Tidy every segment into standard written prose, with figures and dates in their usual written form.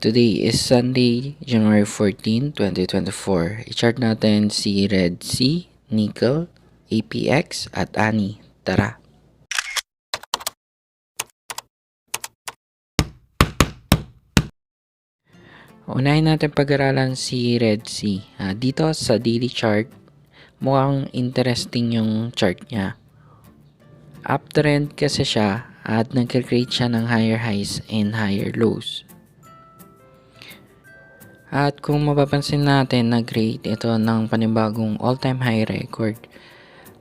Today is Sunday, January 14, 2024. I-chart natin si Red Sea, Nickel, APX at ANI. Tara! Unahin natin pag-aralan si Red Sea. Dito sa daily chart, mukhang interesting yung chart niya. Uptrend kasi siya at nag-create siya ng higher highs and higher lows. At kung mapapansin natin, nag-create ito ng panibagong all-time high record.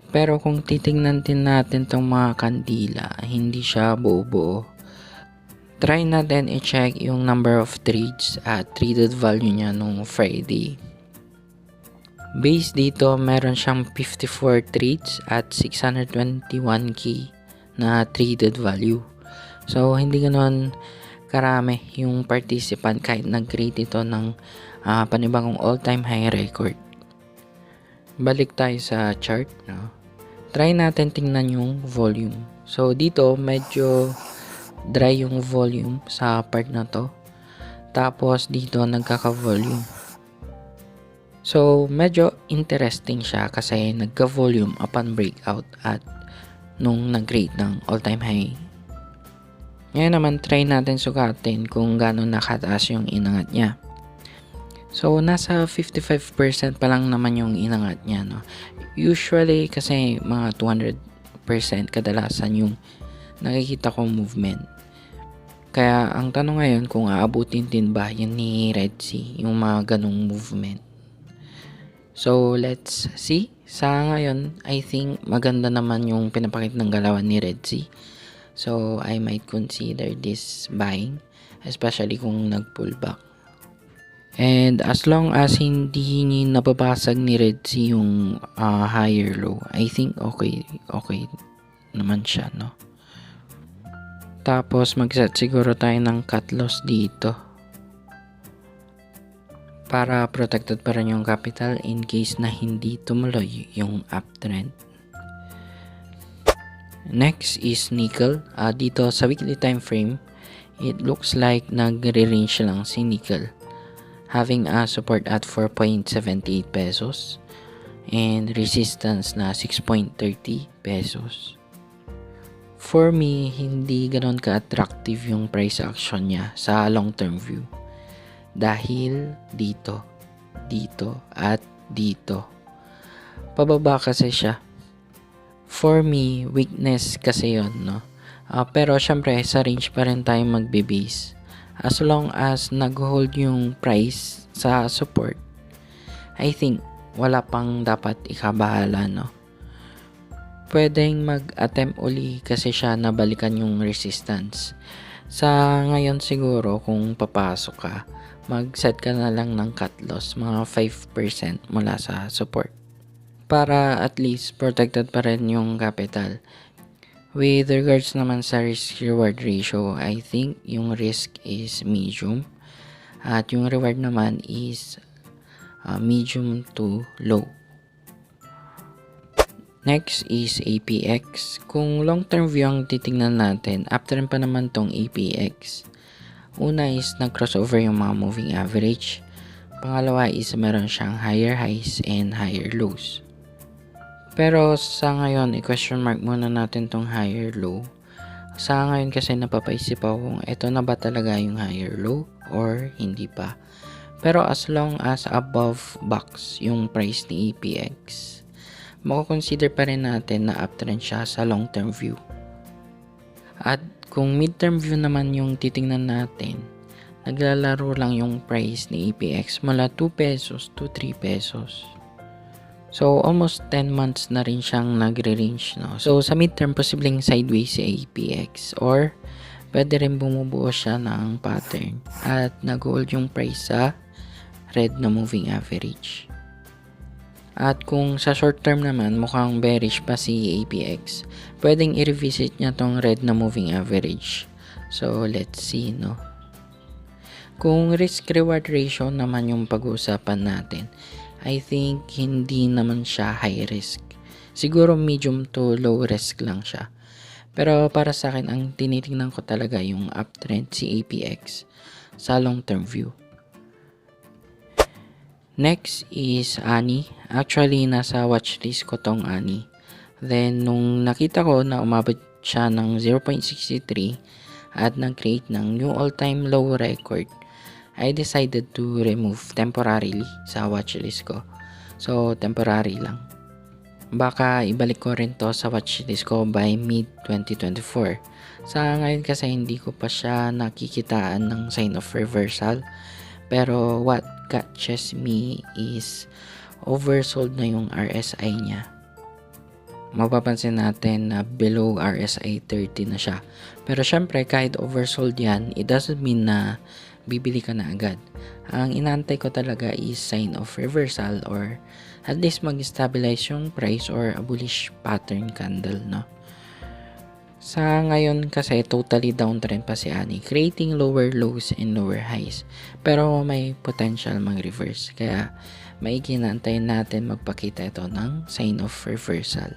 Pero kung titingnan din natin tong mga kandila, hindi siya buo-buo. Try natin i-check yung number of trades at traded value niya nung Friday. Base dito, meron siyang 54 trades at 621k na traded value. So, hindi ganoon karami yung participant kahit nag-create ito ng panibagong all-time high record. Balik tayo sa chart. No? Try natin tingnan yung volume. So, dito medyo dry yung volume sa part na to. Tapos, dito nagkaka-volume. So, medyo interesting siya kasi nagka-volume upon breakout at nung nag-create ng all-time high. Ngayon naman, try natin sukatin kung gano'n nakataas yung inangat niya. So, nasa 55% pa lang naman yung inangat niya. No? Usually, kasi mga 200% kadalasan yung nakikita kong movement. Kaya, ang tanong ngayon kung aabutin din ba yun ni Red Sea, yung mga ganong movement. So, let's see. Sa ngayon, I think maganda naman yung pinapakita ng galawan ni Red Sea. So, I might consider this buying, especially kung nag-pullback. And as long as hindi nababasag ni Red Sea yung higher low, I think okay naman siya, no? Tapos, mag-set siguro tayo ng cut loss dito para protected pa rin yung capital in case na hindi tumuloy yung uptrend. Next is nickel. Dito sa weekly time frame, it looks like nagre-range lang si nickel, having a support at 4.78 pesos and resistance na 6.30 pesos. For me, hindi ganoon ka-attractive yung price action niya sa long-term view. Dahil dito at dito. Pababa kasi siya. For me, weakness kasi yon, no? Pero syempre, sa range pa rin tayo magbe-base. As long as nag-hold yung price sa support, I think wala pang dapat ikabahala, no? Pwedeng mag-attempt uli kasi siya na balikan yung resistance. Sa ngayon siguro, kung papasok ka, mag-set ka na lang ng cut loss, mga 5% mula sa support. Para at least protected pa rin yung capital. With regards naman sa risk-reward ratio, I think yung risk is medium at yung reward naman is medium to low. Next is APX. Kung long-term view ang titingnan natin, after pa naman tong APX. Una is nag-crossover yung mga moving average. Pangalawa is meron siyang higher highs and higher lows. Pero sa ngayon, i-question mark muna natin tong higher low. Sa ngayon kasi napapaisip ako kung ito na ba talaga yung higher low or hindi pa. Pero as long as above box yung price ni APX, mako-consider pa rin natin na uptrend siya sa long-term view. At kung mid-term view naman yung titingnan natin, naglalaro lang yung price ni APX mula 2 pesos to 3 pesos. So, almost 10 months na rin siyang nagre-range, no? So, sa midterm, posibleng sideways si APX or pwede rin bumubuo siya ng pattern at nag-hold yung price sa red na moving average. At kung sa short term naman, mukhang bearish pa si APX, pwedeng i-revisit niya tong red na moving average. So, let's see, no? Kung risk-reward ratio naman yung pag-uusapan natin, I think hindi naman siya high risk. Siguro medium to low risk lang siya. Pero para sa akin, ang tinitingnan ko talaga yung uptrend si APX. sa long-term view. Next is ANI. Actually, nasa watchlist ko tong ANI. Then, nung nakita ko na umabot siya ng 0.63 at nag-create ng new all-time low record, I decided to remove temporarily sa watchlist ko. So, temporary lang. Baka ibalik ko rin to sa watchlist ko by mid-2024. Sa ngayon kasi hindi ko pa siya nakikitaan ng sign of reversal. Pero what catches me is oversold na yung RSI niya. Mapapansin natin na below RSI 30 na siya. Pero syempre kahit oversold yan, it doesn't mean na bibili ka na agad. Ang inaantay ko talaga is sign of reversal or at least mag-stabilize yung price or a bullish pattern candle, no? Sa ngayon kasi totally downtrend pa si ANI, creating lower lows and lower highs. Pero may potential mag-reverse. Kaya maigi na antayin natin magpakita ito ng sign of reversal.